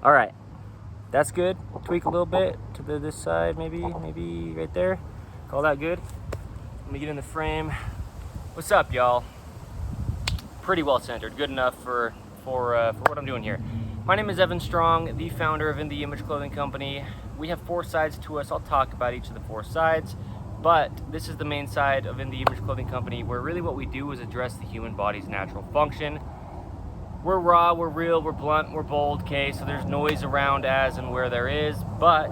All right, that's good. Tweak a little bit to this side, maybe right there. Call that good. Let me get in the frame. What's up, y'all? Pretty well centered, good enough for what I'm doing here. My name is Evan Strong, the founder of In the Image Clothing Company. We have 4 sides to us. I'll talk about each of the 4 sides, but this is the main side of In the Image Clothing Company, where really what we do is address the human body's natural function. We're raw, we're real, we're blunt, we're bold, okay? So there's noise around as and where there is, but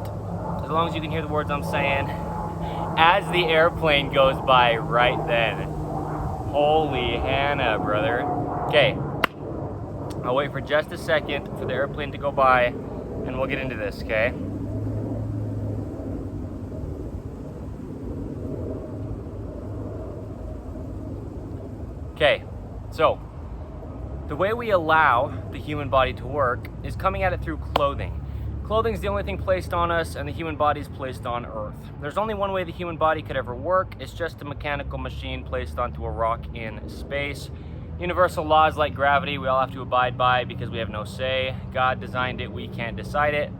as long as you can hear the words I'm saying, as the airplane goes by right then. Holy Hannah, brother. Okay, I'll wait for just a second for the airplane to go by, and we'll get into this, okay? Okay, so the way we allow the human body to work is coming at it through clothing. Clothing is the only thing placed on us, and the human body is placed on Earth. There's only one way the human body could ever work. It's just a mechanical machine placed onto a rock in space. Universal laws like gravity, we all have to abide by because we have no say. God designed it, we can't decide it.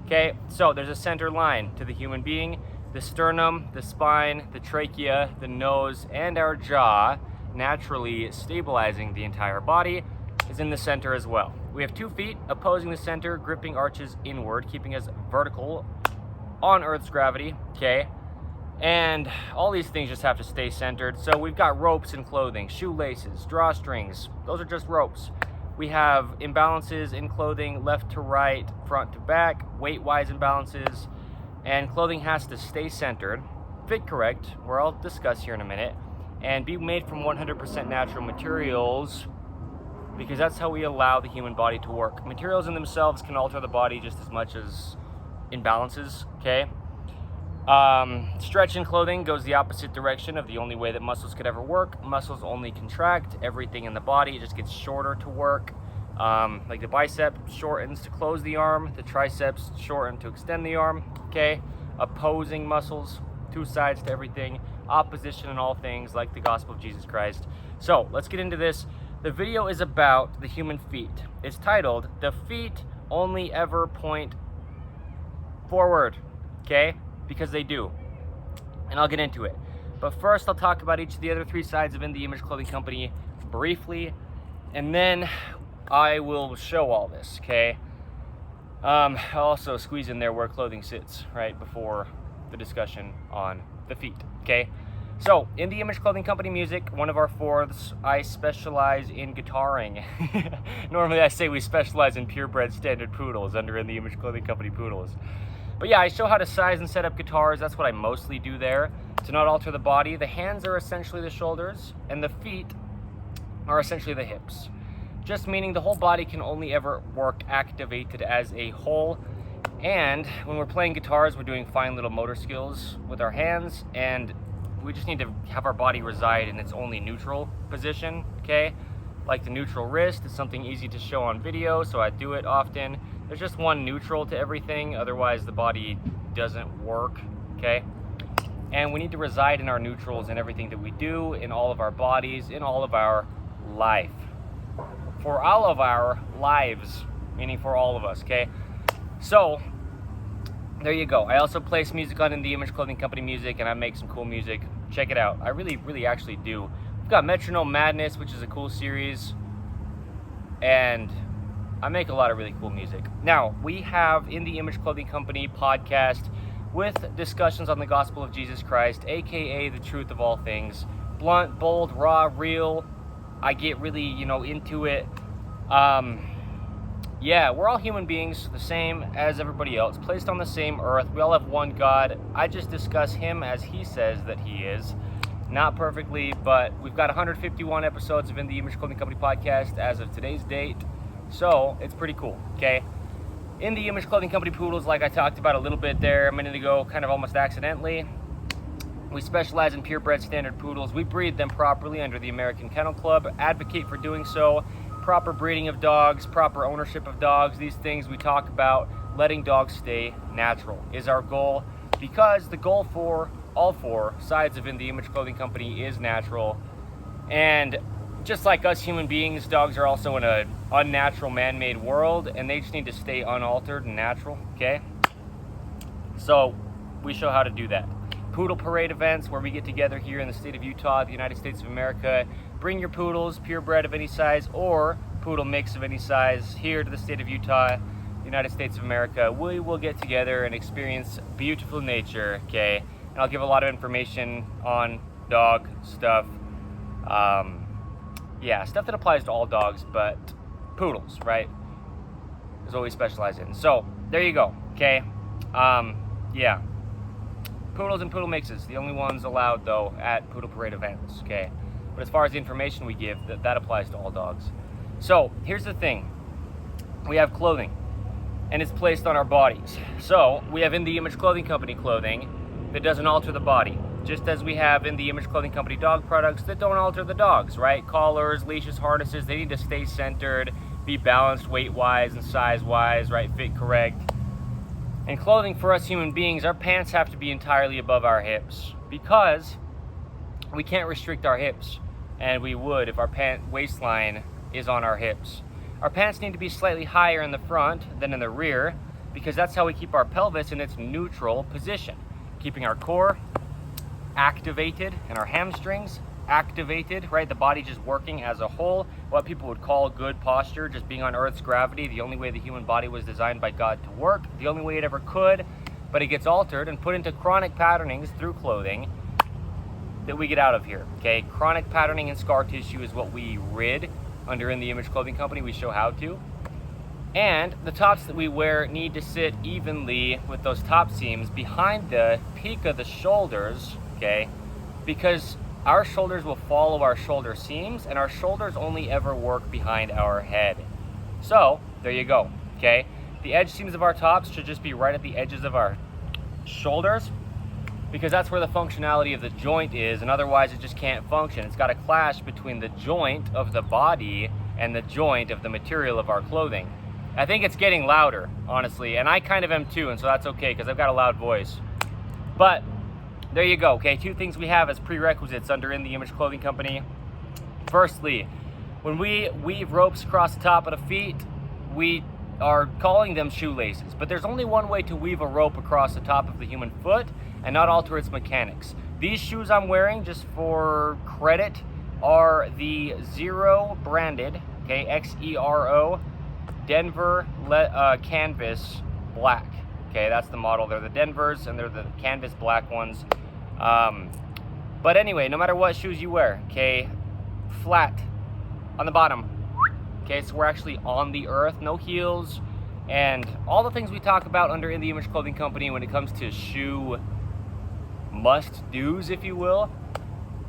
Okay, so there's a center line to the human being. The sternum, the spine, the trachea, the nose, and our jaw, naturally stabilizing the entire body, is in the center as well. We have 2 feet opposing the center, gripping arches inward, keeping us vertical on Earth's gravity, okay? And all these things just have to stay centered. So we've got ropes in clothing, shoelaces, drawstrings. Those are just ropes. We have imbalances in clothing, left to right, front to back, weight-wise imbalances, and clothing has to stay centered, fit correct, where I'll discuss here in a minute, and be made from 100% natural materials, because that's how we allow the human body to work. Materials in themselves can alter the body just as much as imbalances, okay? Stretch in clothing goes the opposite direction of the only way that muscles could ever work. Muscles only contract. Everything in the body just gets shorter to work. Like the bicep shortens to close the arm, the triceps shorten to extend the arm, okay? Opposing muscles, 2 sides to everything, opposition in all things, like the gospel of Jesus Christ. So let's get into this. The video is about the human feet. It's titled, "The Feet Only Ever Point Forward," okay? Because they do. And I'll get into it. But first, I'll talk about each of the other 3 sides of In the Image Clothing Company briefly, and then I will show all this, okay? I'll also squeeze in there where clothing sits right before the discussion on the feet, okay? So, In the Image Clothing Company music, one of our 4ths, I specialize in guitaring. Normally I say we specialize in purebred standard poodles under In the Image Clothing Company poodles. But yeah, I show how to size and set up guitars. That's what I mostly do there, to not alter the body. The hands are essentially the shoulders, and the feet are essentially the hips. Just meaning the whole body can only ever work activated as a whole. And when we're playing guitars, we're doing fine little motor skills with our hands, and we just need to have our body reside in its only neutral position, okay? Like the neutral wrist is something easy to show on video, so I do it often. There's just one neutral to everything, otherwise the body doesn't work, okay? And we need to reside in our neutrals in everything that we do, in all of our bodies, in all of our life. For all of our lives, meaning for all of us, okay? So, there you go. I also place music on In the Image Clothing Company music, and I make some cool music. Check it out. I really actually do. We've got Metronome Madness, which is a cool series, and I make a lot of really cool music. Now, we have In the Image Clothing Company podcast with discussions on the gospel of Jesus Christ, aka the truth of all things. Blunt, bold, raw, real. I get really, into it. Yeah, we're all human beings, the same as everybody else, placed on the same earth. We all have one God. I just discuss him as he says that he is. Not perfectly, but we've got 151 episodes of In the Image Clothing Company podcast as of today's date. So, it's pretty cool, okay? In the Image Clothing Company poodles, like I talked about a little bit there a minute ago, kind of almost accidentally. We specialize in purebred standard poodles. We breed them properly under the American Kennel Club, advocate for doing so. Proper breeding of dogs, proper ownership of dogs, these things we talk about, letting dogs stay natural is our goal, because the goal for all 4 sides of In the Image Clothing Company is natural. And just like us human beings, dogs are also in a unnatural man-made world, and they just need to stay unaltered and natural, okay? So we show how to do that. Poodle parade events where we get together here in the state of Utah, the United States of America. Bring your poodles, purebred of any size or poodle mix of any size here to the state of Utah, the United States of America. We will get together and experience beautiful nature, okay? And I'll give a lot of information on dog stuff. Yeah, stuff that applies to all dogs, but poodles, right, is what we specialize in. So there you go, okay? Yeah, poodles and poodle mixes, the only ones allowed though at poodle parade events, okay? But as far as the information we give, that applies to all dogs. So here's the thing, we have clothing and it's placed on our bodies. So we have In The Image Clothing Company clothing that doesn't alter the body, just as we have In The Image Clothing Company dog products that don't alter the dogs, right? Collars, leashes, harnesses, they need to stay centered, be balanced weight-wise and size-wise, right? Fit correct. And clothing for us human beings, our pants have to be entirely above our hips because we can't restrict our hips, and we would if our waistline is on our hips. Our pants need to be slightly higher in the front than in the rear because that's how we keep our pelvis in its neutral position, keeping our core activated and our hamstrings activated, right? The body just working as a whole, what people would call good posture, just being on Earth's gravity, the only way the human body was designed by God to work, the only way it ever could, but it gets altered and put into chronic patternings through clothing that we get out of here, okay? Chronic patterning and scar tissue is what we rid under In The Image Clothing Company. We show how to. And the tops that we wear need to sit evenly with those top seams behind the peak of the shoulders, okay? Because our shoulders will follow our shoulder seams, and our shoulders only ever work behind our head. So there you go, okay? The edge seams of our tops should just be right at the edges of our shoulders because that's where the functionality of the joint is, and otherwise it just can't function. It's got a clash between the joint of the body and the joint of the material of our clothing. I think it's getting louder, honestly, and I kind of am too, and so that's okay because I've got a loud voice. But there you go, okay? Two things we have as prerequisites under In The Image Clothing Company. Firstly, when we weave ropes across the top of the feet, we are calling them shoelaces, but there's only one way to weave a rope across the top of the human foot and not alter its mechanics. These shoes I'm wearing, just for credit, are the Zero branded, okay, Xero, Denver canvas black. Okay, that's the model. They're the Denvers and they're the canvas black ones. But anyway, no matter what shoes you wear, okay, flat on the bottom. Okay, so we're actually on the earth, no heels, and all the things we talk about under In The Image Clothing Company when it comes to shoe must-dos, if you will.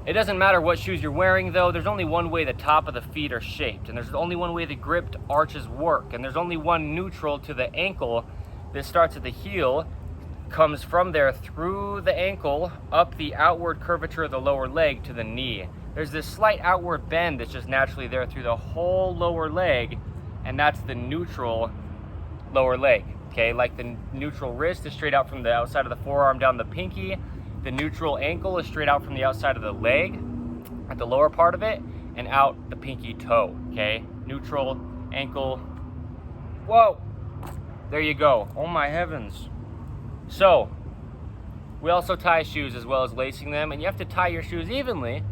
It doesn't matter what shoes you're wearing though, there's only one way the top of the feet are shaped, and there's only one way the gripped arches work, and there's only one neutral to the ankle that starts at the heel, comes from there through the ankle, up the outward curvature of the lower leg to the knee. There's this slight outward bend that's just naturally there through the whole lower leg, and that's the neutral lower leg, okay? Like the neutral wrist is straight out from the outside of the forearm down the pinky. The neutral ankle is straight out from the outside of the leg at the lower part of it and out the pinky toe, okay? Neutral ankle. Whoa! There you go. Oh my heavens. So, we also tie shoes as well as lacing them, and you have to tie your shoes evenly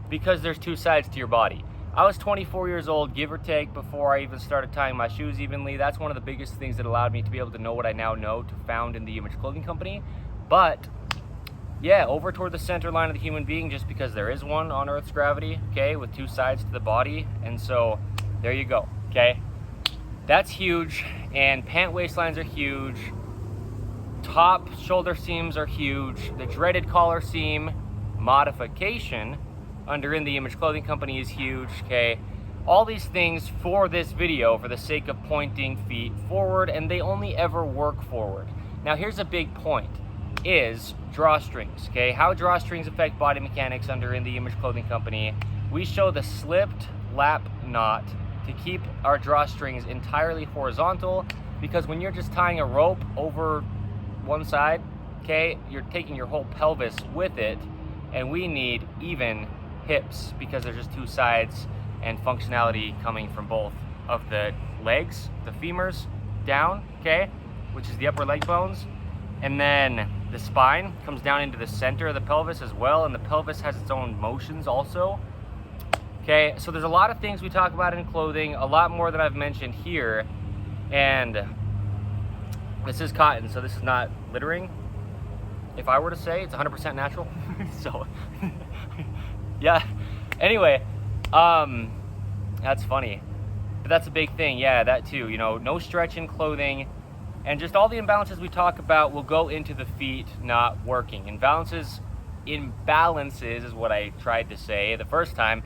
because there's two sides to your body. I was 24 years old, give or take, before I even started tying my shoes evenly. That's one of the biggest things that allowed me to be able to know what I now know, to found In The Image Clothing Company. But yeah, over toward the center line of the human being, just because there is one on Earth's gravity, okay, with two sides to the body. And so there you go, okay? That's huge, and pant waistlines are huge. Top shoulder seams are huge. The dreaded collar seam modification under In The Image Clothing Company is huge, okay? All these things for this video for the sake of pointing feet forward, and they only ever work forward. Now here's a big point, is drawstrings, okay? How drawstrings affect body mechanics under In The Image Clothing Company. We show the slipped lap knot to keep our drawstrings entirely horizontal, because when you're just tying a rope over one side, okay, you're taking your whole pelvis with it, and we need even hips because there's just two sides and functionality coming from both of the legs, the femurs down, okay, which is the upper leg bones, and then the spine comes down into the center of the pelvis as well, and the pelvis has its own motions also. Okay, so there's a lot of things we talk about in clothing, a lot more that I've mentioned here, and this is cotton, so this is not littering. If I were to say, it's 100% natural. So, yeah. Anyway, that's funny. But that's a big thing, yeah, that too. You know, no stretch in clothing, and just all the imbalances we talk about will go into the feet not working. Imbalances is what I tried to say the first time.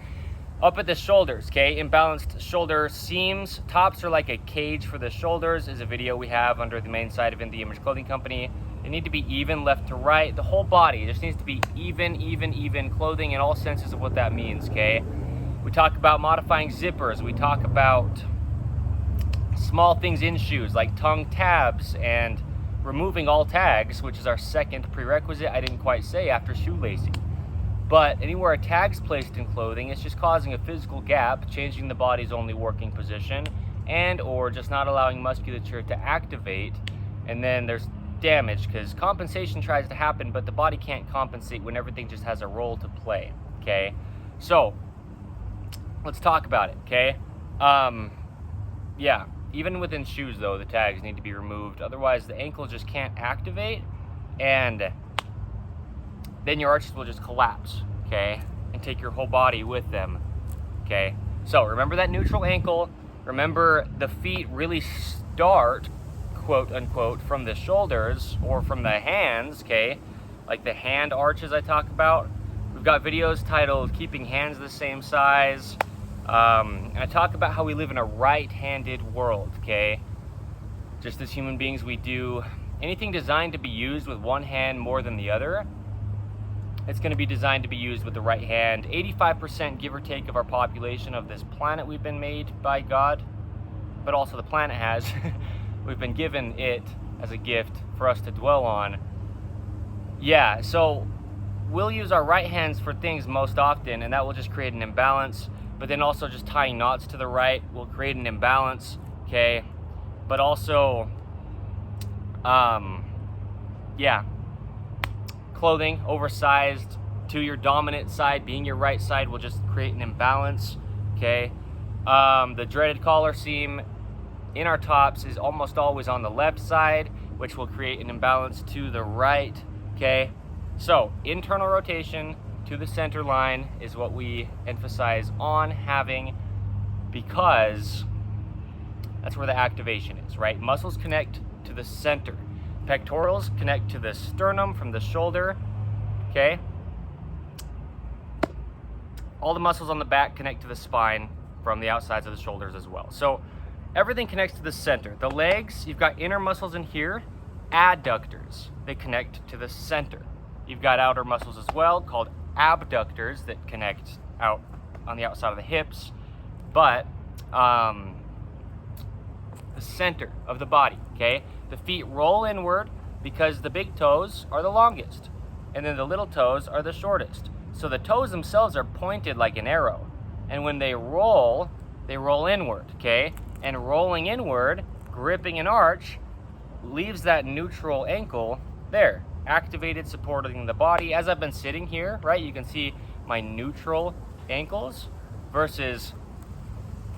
Up at the shoulders, okay? Imbalanced shoulder seams. Tops are like a cage for the shoulders, is a video we have under the main site of In The Image Clothing Company. They need to be even left to right. The whole body just needs to be even clothing in all senses of what that means, okay? We talk about modifying zippers. We talk about small things in shoes like tongue tabs and removing all tags, which is our second prerequisite I didn't quite say after shoelacing. But anywhere a tag's placed in clothing, it's just causing a physical gap, changing the body's only working position, and or just not allowing musculature to activate, and then there's damage because compensation tries to happen, but the body can't compensate when everything just has a role to play, okay? So, let's talk about it, okay? Yeah, even within shoes though, the tags need to be removed, otherwise the ankle just can't activate, and then your arches will just collapse, okay? And take your whole body with them, okay? So remember that neutral ankle. Remember the feet really start, quote unquote, from the shoulders or from the hands, okay? Like the hand arches I talk about. We've got videos titled Keeping Hands the Same Size. And I talk about how we live in a right-handed world, okay? Just as human beings, we do anything designed to be used with one hand more than the other. It's going to be designed to be used with the right hand. 85%, give or take, of our population of this planet we've been made by God, but also the planet has. We've been given it as a gift for us to dwell on. Yeah, so we'll use our right hands for things most often, and that will just create an imbalance. But then also just tying knots to the right will create an imbalance, okay? But also, yeah. Clothing oversized to your dominant side being your right side will just create an imbalance, okay? The dreaded collar seam in our tops is almost always on the left side, which will create an imbalance to the right, okay? So internal rotation to the center line is what we emphasize on having, because that's where the activation is, right? Muscles connect to the center. Pectorals connect to the sternum from the shoulder, okay? All the muscles on the back connect to the spine from the outsides of the shoulders as well. So everything connects to the center. The legs, you've got inner muscles in here, adductors. They connect to the center. You've got outer muscles as well called abductors that connect out on the outside of the hips. But the center of the body, okay? The feet roll inward because the big toes are the longest, and then the little toes are the shortest. So the toes themselves are pointed like an arrow, and when they roll inward, okay? And rolling inward, gripping an arch, leaves that neutral ankle there, activated, supporting the body. As I've been sitting here, right, you can see my neutral ankles versus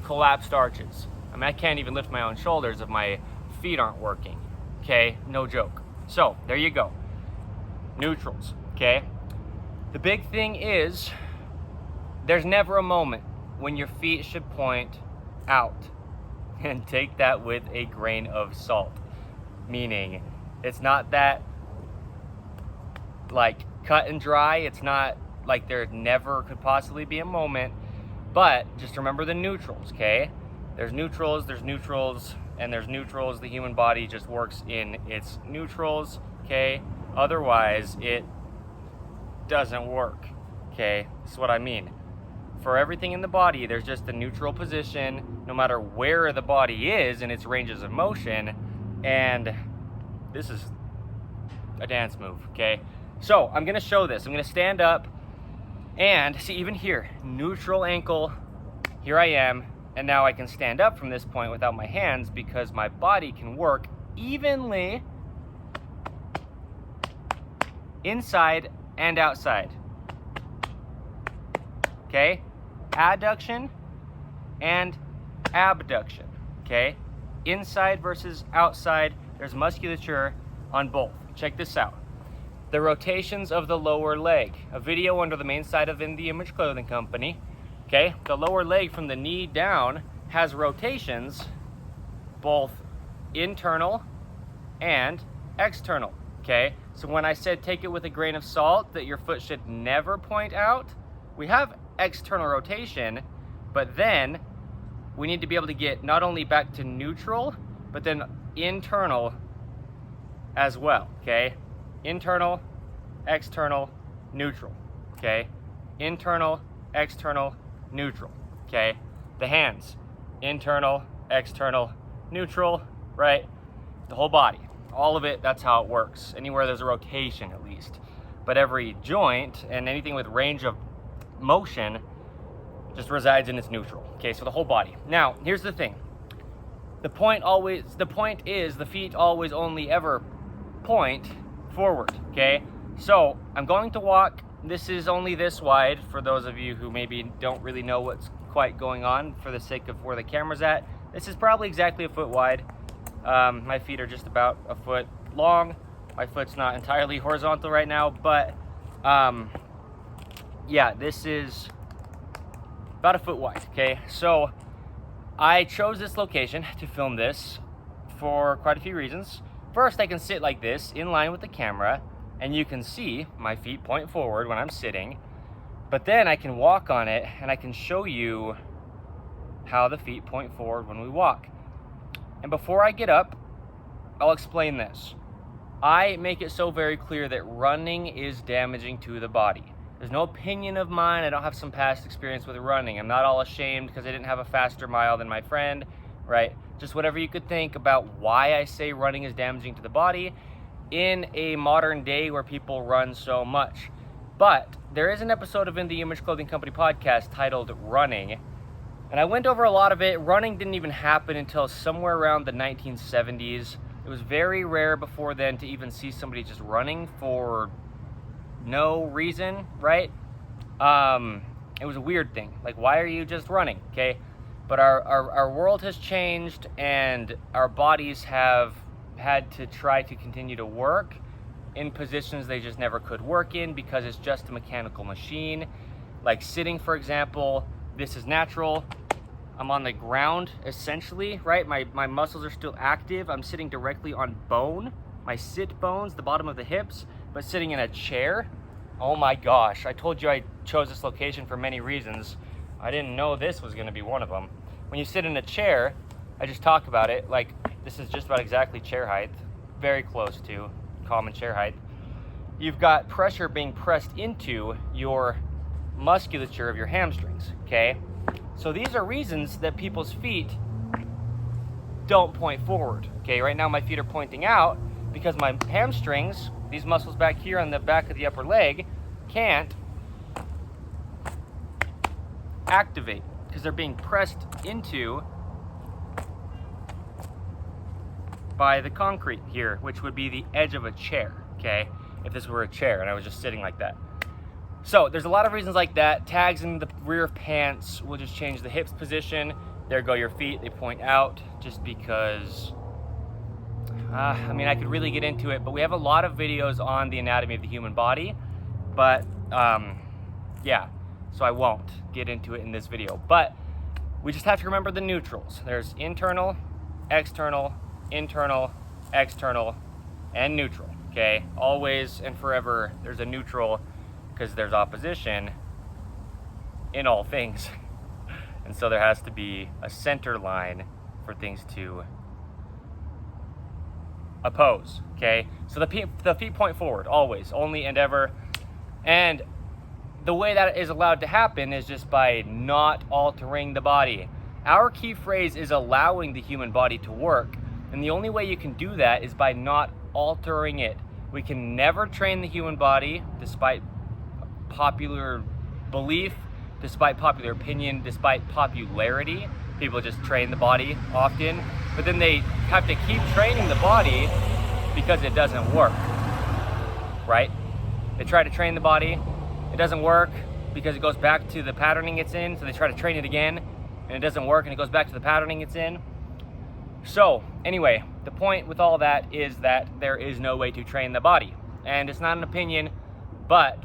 collapsed arches. I mean, I can't even lift my own shoulders if my feet aren't working, okay? No joke. So there you go, neutrals, okay? The big thing is there's never a moment when your feet should point out, and take that with a grain of salt, meaning it's not that like cut and dry. It's not like there never could possibly be a moment, but just remember the neutrals, okay? There's neutrals, and there's neutrals. The human body just works in its neutrals, okay? Otherwise, it doesn't work, okay? That's what I mean. For everything in the body, there's just a neutral position, no matter where the body is in its ranges of motion, and this is a dance move, okay? So, I'm gonna show this. I'm gonna stand up, and see, even here, neutral ankle, here I am, And now I can stand up from this point without my hands because my body can work evenly inside and outside. Okay? Adduction and abduction. Okay? Inside versus outside, there's musculature on both. Check this out. The rotations of the lower leg. A video under the main site of In the Image Clothing Company. Okay? The lower leg from the knee down has rotations, both internal and external. Okay? So when I said take it with a grain of salt, that your foot should never point out, we have external rotation, but then we need to be able to get not only back to neutral, but then internal as well, okay? Internal, external, neutral, okay? Internal, external, neutral, okay? The hands, internal, external, neutral, right? The whole body, all of it, that's how it works. Anywhere there's a rotation at least. But every joint and anything with range of motion just resides in its neutral. Okay, so the whole body. Now, here's the thing. The point is the feet always only ever point forward, okay? So, I'm going to walk. This is only this wide for those of you who maybe don't really know what's quite going on for the sake of where the camera's at. This is probably exactly a foot wide. My feet are just about a foot long. My foot's not entirely horizontal right now, but yeah, this is about a foot wide, okay? So I chose this location to film this for quite a few reasons. First, I can sit like this in line with the camera and you can see my feet point forward when I'm sitting, but then I can walk on it and I can show you how the feet point forward when we walk. And before I get up, I'll explain this. I make it so very clear that running is damaging to the body. There's no opinion of mine. I don't have some past experience with running. I'm not all ashamed because I didn't have a faster mile than my friend, right? Just whatever you could think about why I say running is damaging to the body in a modern day where people run so much. But there is an episode of In the Image Clothing Company podcast titled Running, and I went over a lot of it. Running didn't even happen until somewhere around the 1970s. It was very rare before then to even see somebody just running for no reason, right? It was a weird thing. Like, why are you just running, okay? But our world has changed and our bodies have had to try to continue to work in positions they just never could work in because it's just a mechanical machine. Like sitting, for example, this is natural. I'm on the ground, essentially, right? My muscles are still active. I'm sitting directly on bone, my sit bones, the bottom of the hips, but sitting in a chair. Oh my gosh, I told you I chose this location for many reasons. I didn't know this was gonna be one of them. When you sit in a chair, I just talk about it, like this is just about exactly chair height, very close to common chair height. You've got pressure being pressed into your musculature of your hamstrings, okay? So these are reasons that people's feet don't point forward, okay? Right now my feet are pointing out because my hamstrings, these muscles back here on the back of the upper leg, can't activate because they're being pressed into by the concrete here, which would be the edge of a chair, okay? If this were a chair and I was just sitting like that. So there's a lot of reasons like that. Tags in the rear of pants will just change the hips position. There go your feet, they point out just because, I mean, I could really get into it, but we have a lot of videos on the anatomy of the human body, but yeah, so I won't get into it in this video. But we just have to remember the neutrals. There's internal, external, internal, external, and neutral, okay? Always and forever there's a neutral because there's opposition in all things. And so there has to be a center line for things to oppose, okay? So the feet point forward, always, only and ever. And the way that is allowed to happen is just by not altering the body. Our key phrase is allowing the human body to work. And the only way you can do that is by not altering it. We can never train the human body, despite popular belief, despite popular opinion, despite popularity. People just train the body often, but then they have to keep training the body because it doesn't work, right? They try to train the body, it doesn't work because it goes back to the patterning it's in, so they try to train it again, and it doesn't work, and it goes back to the patterning it's in. So anyway, the point with all that is that there is no way to train the body. And it's not an opinion, but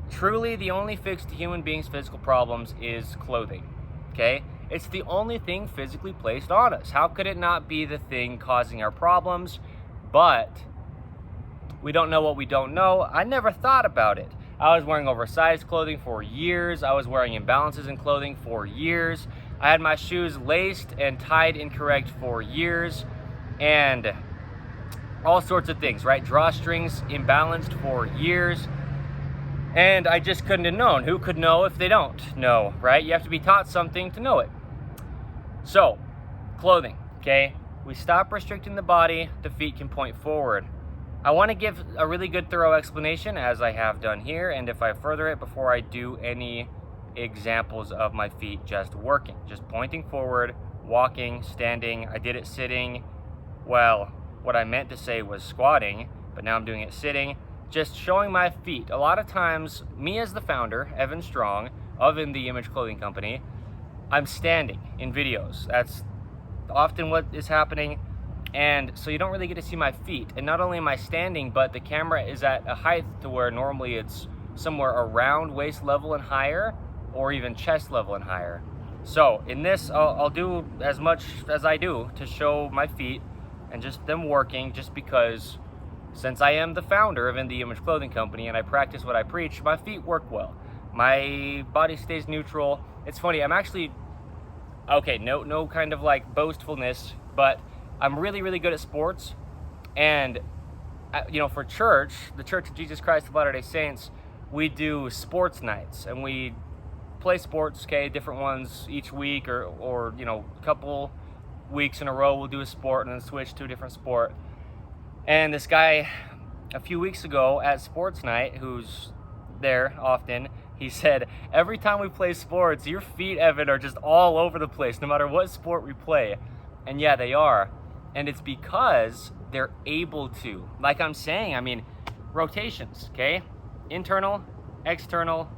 truly the only fix to human beings' physical problems is clothing, okay? It's the only thing physically placed on us. How could it not be the thing causing our problems? But we don't know what we don't know. I never thought about it. I was wearing oversized clothing for years. I was wearing imbalances in clothing for years. I had my shoes laced and tied incorrect for years, and all sorts of things, right? Drawstrings imbalanced for years, and I just couldn't have known. Who could know if they don't know, right? You have to be taught something to know it. So, clothing, okay? We stop restricting the body, the feet can point forward. I want to give a really good thorough explanation, as I have done here, and if I further it before I do any examples of my feet just working, just pointing forward, walking, standing. I did it sitting. Well, what I meant to say was squatting, but now I'm doing it sitting, just showing my feet. A lot of times, me as the founder, Evan Strong, of In The Image Clothing Company, I'm standing in videos. That's often what is happening, and so you don't really get to see my feet. And not only am I standing, but the camera is at a height to where normally it's somewhere around waist level and higher, or even chest level and higher. So in this, I'll do as much as I do to show my feet and just them working, just because since I am the founder of In The Image Clothing Company and I practice what I preach, my feet work well. My body stays neutral. It's funny, I'm actually, okay, no kind of like boastfulness, but I'm really, really good at sports. And, you know, for church, the Church of Jesus Christ of Latter-day Saints, we do sports nights, and we play sports, okay, different ones each week, or you know, a couple weeks in a row we'll do a sport and then switch to a different sport. And this guy a few weeks ago at sports night, who's there often, he said, every time we play sports, your feet, Evan, are just all over the place no matter what sport we play. And yeah, they are. And it's because they're able to, like I'm saying, I mean, rotations, okay? Internal, external,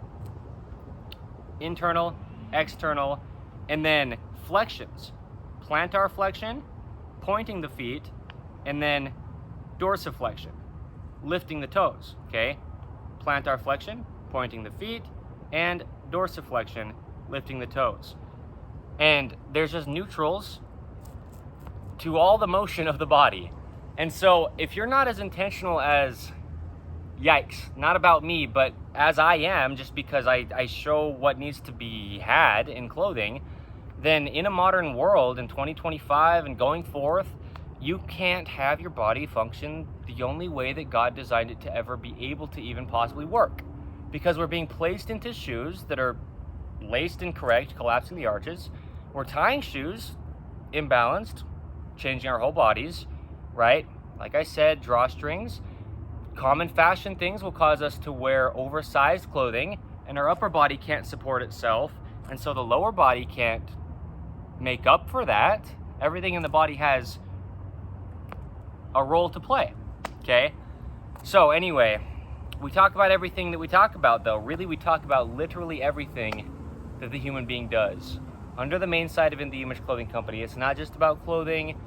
external, and then flexions. Plantar flexion, pointing the feet, and then dorsiflexion, lifting the toes, okay? Plantar flexion, pointing the feet, and dorsiflexion, lifting the toes. And there's just neutrals to all the motion of the body. And so if you're not as intentional as, yikes, not about me, but as I am, just because I show what needs to be had in clothing, then in a modern world in 2025 and going forth, you can't have your body function the only way that God designed it to ever be able to even possibly work. Because we're being placed into shoes that are laced incorrect, collapsing the arches. We're tying shoes imbalanced, changing our whole bodies, right? Like I said, drawstrings. Common fashion things will cause us to wear oversized clothing, and our upper body can't support itself, and so the lower body can't make up for that. Everything in the body has a role to play, okay? So anyway, we talk about everything that we talk about, though. Really, we talk about literally everything that the human being does. Under the main side of In The Image Clothing Company, it's not just about clothing.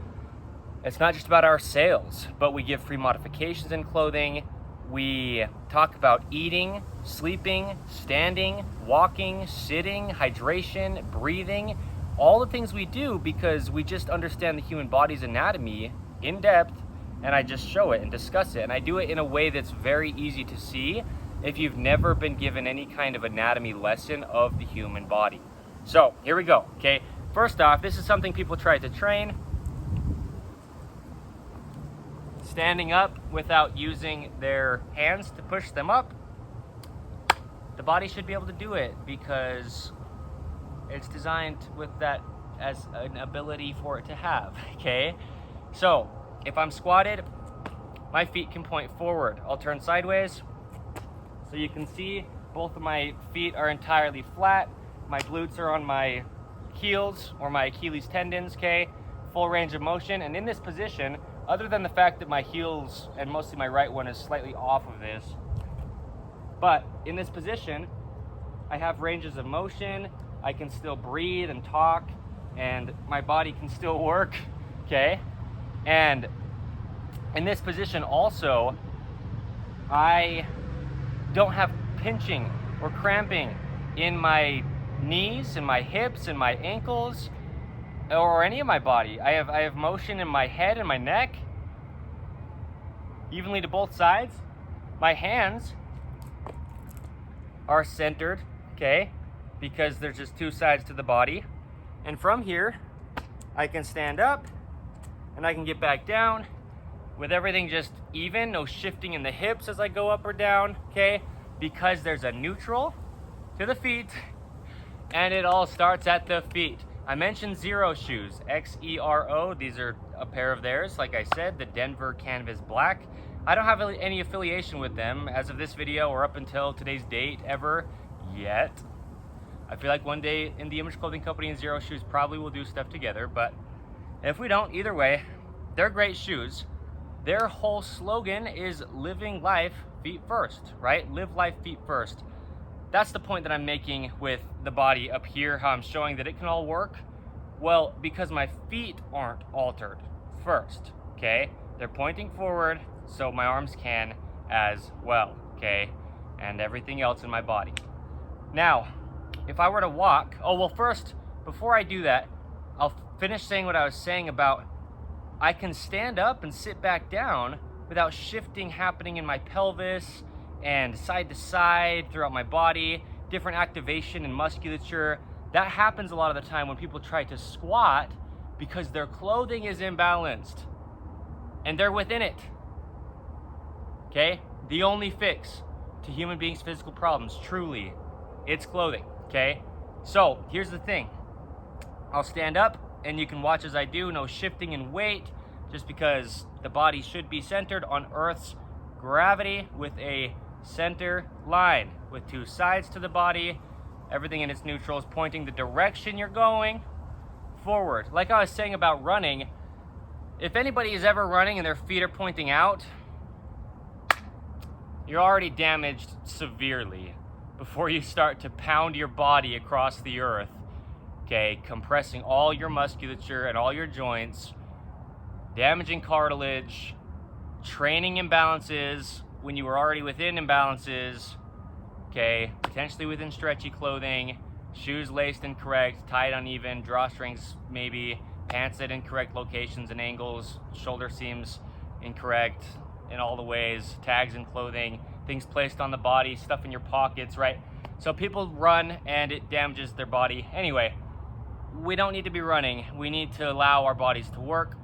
It's not just about our sales, but we give free modifications in clothing. We talk about eating, sleeping, standing, walking, sitting, hydration, breathing, all the things we do because we just understand the human body's anatomy in depth, and I just show it and discuss it. And I do it in a way that's very easy to see if you've never been given any kind of anatomy lesson of the human body. So here we go, okay? First off, this is something people try to train. Standing up without using their hands to push them up. The body should be able to do it because it's designed with that as an ability for it to have, okay? So if I'm squatted, my feet can point forward. I'll turn sideways so you can see both of my feet are entirely flat. My glutes are on my Achilles or my Achilles tendons, okay? Full range of motion. And in this position, other than the fact that my heels and mostly my right one is slightly off of this, but in this position, I have ranges of motion. I can still breathe and talk, and my body can still work, okay? And in this position also, I don't have pinching or cramping in my knees and my hips and my ankles or any of my body. I have motion in my head and my neck, evenly to both sides. My hands are centered, okay, because there's just two sides to the body. And from here, I can stand up and I can get back down with everything just even, no shifting in the hips as I go up or down, okay? Because there's a neutral to the feet, and it all starts at the feet. I mentioned Xero shoes, X-E-R-O. These are a pair of theirs, like I said, the Denver Canvas Black. I don't have any affiliation with them as of this video or up until today's date ever yet. I feel like one day In The Image Clothing Company and Xero shoes probably will do stuff together, but if we don't, either way, they're great shoes. Their whole slogan is living life feet first, right? Live life feet first. That's the point that I'm making with the body up here, how I'm showing that it can all work. Well, because my feet aren't altered first, okay? They're pointing forward, so my arms can as well, okay? And everything else in my body. Now, if I were to walk, first, before I do that, I'll finish saying what I was saying about I can stand up and sit back down without shifting happening in my pelvis and side to side throughout my body, different activation and musculature. That happens a lot of the time when people try to squat because their clothing is imbalanced and they're within it, okay? The only fix to human beings' physical problems, truly, it's clothing, okay? So here's the thing. I'll stand up and you can watch as I do, no shifting in weight, just because the body should be centered on Earth's gravity with a center line with two sides to the body. Everything in its neutral is pointing the direction you're going forward. Like I was saying about running, if anybody is ever running and their feet are pointing out, you're already damaged severely before you start to pound your body across the earth, okay, compressing all your musculature and all your joints, damaging cartilage, training imbalances when you were already within imbalances, okay, potentially within stretchy clothing, shoes laced incorrect, tied uneven, drawstrings maybe, pants at incorrect locations and angles, shoulder seams incorrect in all the ways, tags in clothing, things placed on the body, stuff in your pockets, right? So people run and it damages their body. Anyway, we don't need to be running. We need to allow our bodies to work,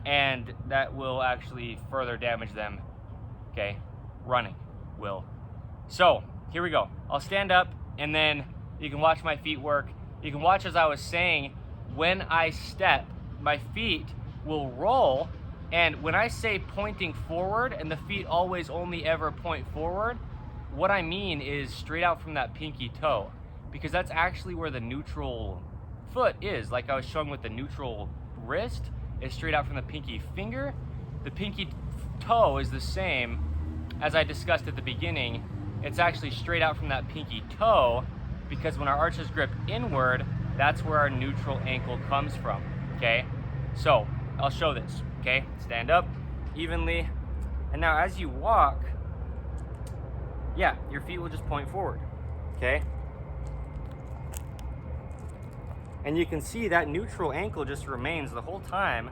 and that will actually further damage them, okay? Running will. So here we go. I'll stand up and then you can watch my feet work. You can watch, as I was saying, when I step, my feet will roll, and when I say pointing forward and the feet always only ever point forward, what I mean is straight out from that pinky toe, because that's actually where the neutral foot is. Like I was showing with the neutral wrist, it's straight out from the pinky finger. The pinky toe is the same as I discussed at the beginning. It's actually straight out from that pinky toe, because when our arches grip inward, that's where our neutral ankle comes from, okay? So I'll show this, okay? Stand up evenly, and now as you walk, yeah, your feet will just point forward, okay? And you can see that neutral ankle just remains the whole time,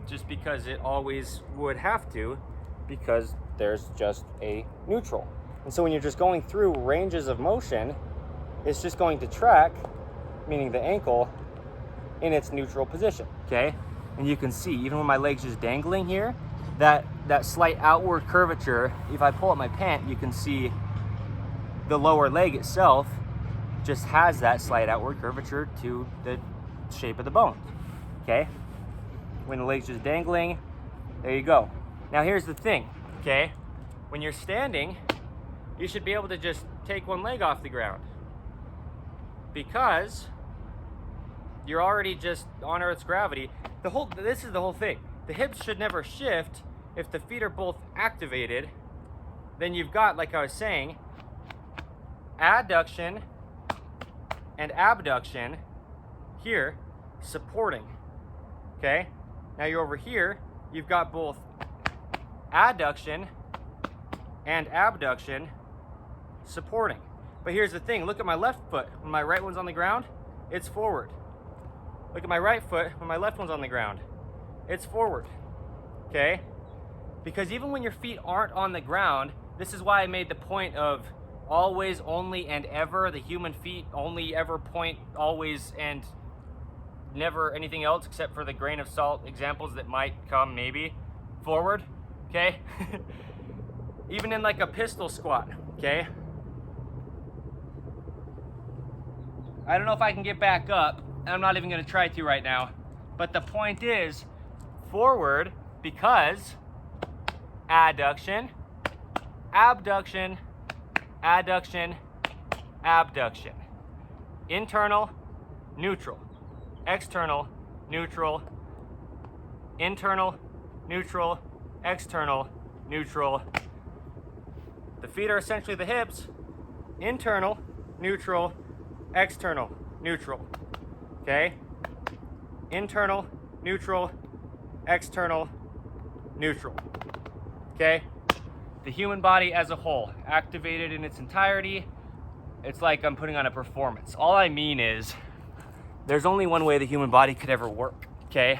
just because it always would have to, because there's just a neutral. And so when you're just going through ranges of motion, it's just going to track, meaning the ankle, in its neutral position, okay? And you can see, even when my leg's just dangling here, that slight outward curvature, if I pull up my pant, you can see the lower leg itself just has that slight outward curvature to the shape of the bone, okay? When the leg's just dangling, there you go. Now here's the thing, okay? When you're standing, you should be able to just take one leg off the ground, because you're already just on Earth's gravity. This is the whole thing. The hips should never shift if the feet are both activated. Then you've got, like I was saying, adduction and abduction here supporting. Okay? Now you're over here, you've got both adduction and abduction supporting. But here's the thing, look at my left foot. When my right one's on the ground, it's forward. Look at my right foot, when my left one's on the ground, it's forward. Okay? Because even when your feet aren't on the ground, this is why I made the point of always, only, and ever. The human feet only ever point always and never anything else except for the grain of salt examples that might come maybe forward. Okay? Even in like a pistol squat. Okay? I don't know if I can get back up. I'm not even going to try to right now. But the point is forward because adduction, abduction, adduction, abduction. Internal, neutral. External, neutral. Internal, neutral. External, neutral. The feet are essentially the hips. Internal, neutral. External, neutral. Okay? Internal, neutral. External, neutral. Okay? The human body as a whole, activated in its entirety. It's like I'm putting on a performance. All I mean is, there's only one way the human body could ever work, okay?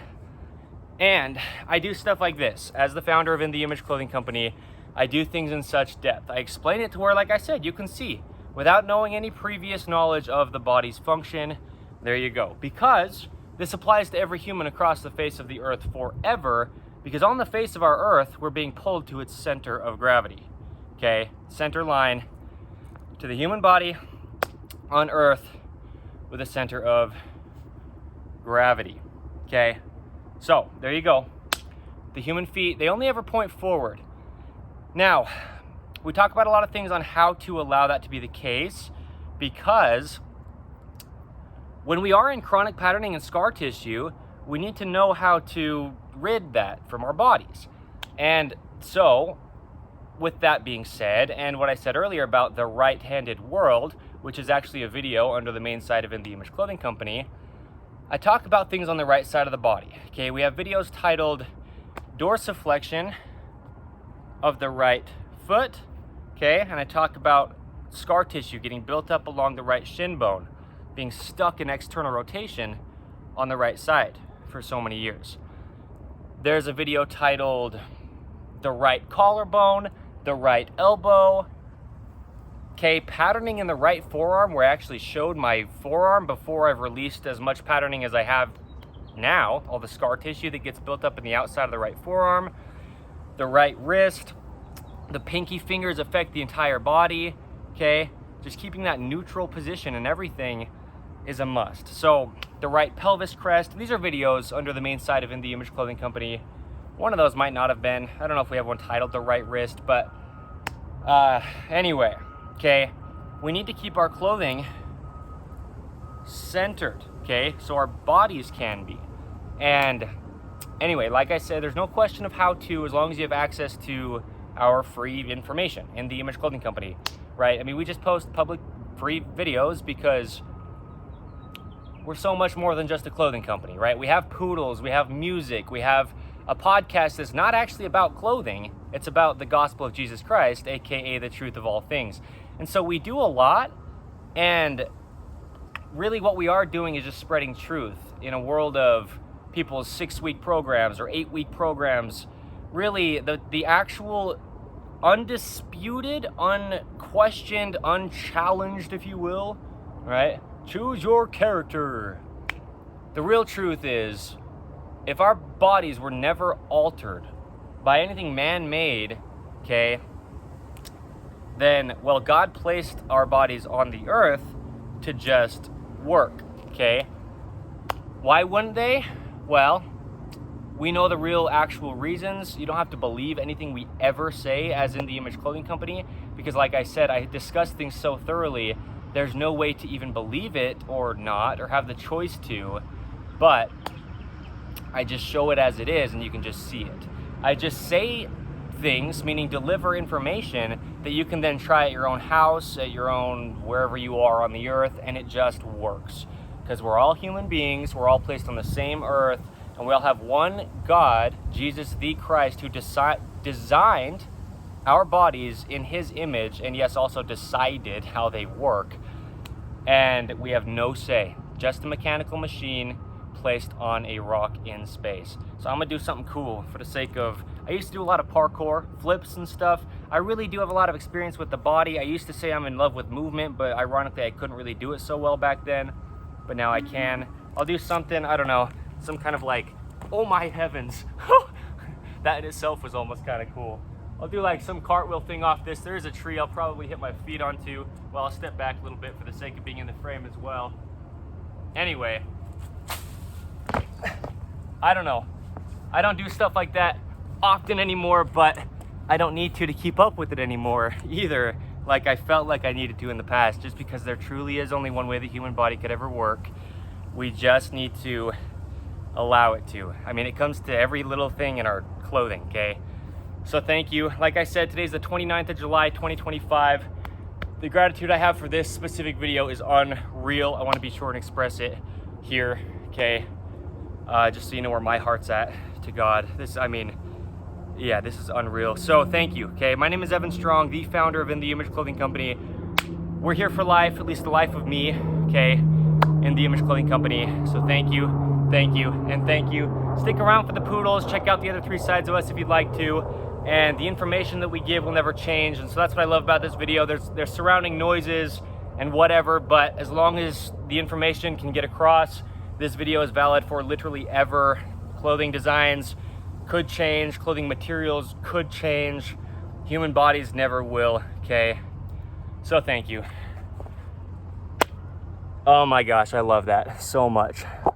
And I do stuff like this. As the founder of In the Image Clothing Company, I do things in such depth. I explain it to where, like I said, you can see, without knowing any previous knowledge of the body's function. There you go. Because this applies to every human across the face of the earth forever, because on the face of our earth, we're being pulled to its center of gravity. Okay? Center line to the human body on earth with a center of gravity. Okay? So, there you go. The human feet, they only ever point forward. Now, we talk about a lot of things on how to allow that to be the case, because when we are in chronic patterning and scar tissue, we need to know how to rid that from our bodies. And so, with that being said, and what I said earlier about the right-handed world, which is actually a video under the main site of In the Image Clothing Company, I talk about things on the right side of the body. Okay, we have videos titled dorsiflexion of the right foot. Okay, and I talk about scar tissue getting built up along the right shin bone, being stuck in external rotation on the right side for so many years. There's a video titled the right collarbone, the right elbow. Okay, patterning in the right forearm, where I actually showed my forearm before I've released as much patterning as I have now, all the scar tissue that gets built up in the outside of the right forearm, the right wrist, the pinky fingers affect the entire body. Okay, just keeping that neutral position and everything is a must. So the right pelvis crest, these are videos under the main site of In the Image Clothing Company. One of those might not have been, I don't know if we have one titled the right wrist, but anyway, okay, we need to keep our clothing centered, okay, so our bodies can be. And anyway, like I said, there's no question of how to, as long as you have access to our free information in the Image Clothing Company, right? I mean, we just post public free videos because we're so much more than just a clothing company, right? We have poodles, we have music, we have a podcast that's not actually about clothing. It's about the gospel of Jesus Christ, aka the truth of all things. And so we do a lot, and really what we are doing is just spreading truth in a world of people's 6-week programs or 8-week programs. Really, the actual undisputed, unquestioned, unchallenged, if you will, right? Choose your character. The real truth is, if our bodies were never altered by anything man-made, okay, then, well, God placed our bodies on the earth to just work, okay? Why wouldn't they? Well, we know the real actual reasons. You don't have to believe anything we ever say as In the Image Clothing Company, because like I said, I discuss things so thoroughly there's no way to even believe it or not, or have the choice to, but I just show it as it is and you can just see it. I just say things, meaning deliver information that you can then try at your own house, at your own, wherever you are on the earth, and it just works. Because we're all human beings, we're all placed on the same earth, and we all have one God, Jesus the Christ, who designed our bodies in his image, and yes, also decided how they work. And we have no say, just a mechanical machine placed on a rock in space. So I'm gonna do something cool for the sake of, I used to do a lot of parkour, flips and stuff. I really do have a lot of experience with the body. I used to say I'm in love with movement, but ironically I couldn't really do it so well back then, but now I can. I'll do something, I don't know, some kind of like, oh my heavens. That in itself was almost kind of cool. I'll do like some cartwheel thing off this. There is a tree I'll probably hit my feet onto. Well, I'll step back a little bit for the sake of being in the frame as well. Anyway, I don't know. I don't do stuff like that often anymore, but I don't need to keep up with it anymore either, like I felt like I needed to in the past, just because there truly is only one way the human body could ever work. We just need to allow it to. I mean, it comes to every little thing in our clothing, okay? So thank you. Like I said, today's the 29th of July, 2025. The gratitude I have for this specific video is unreal. I want to be sure and express it here, okay? Just so you know where my heart's at, to God. This, I mean, yeah, this is unreal. So thank you, okay? My name is Evan Strong, the founder of In the Image Clothing Company. We're here for life, at least the life of me, okay? In the Image Clothing Company. So thank you, and thank you. Stick around for the poodles. Check out the other 3 sides of us if you'd like to. And the information that we give will never change. And so that's what I love about this video. There's surrounding noises and whatever, but as long as the information can get across, this video is valid for literally ever. Clothing designs could change, clothing materials could change, human bodies never will, okay? So thank you. Oh my gosh, I love that so much.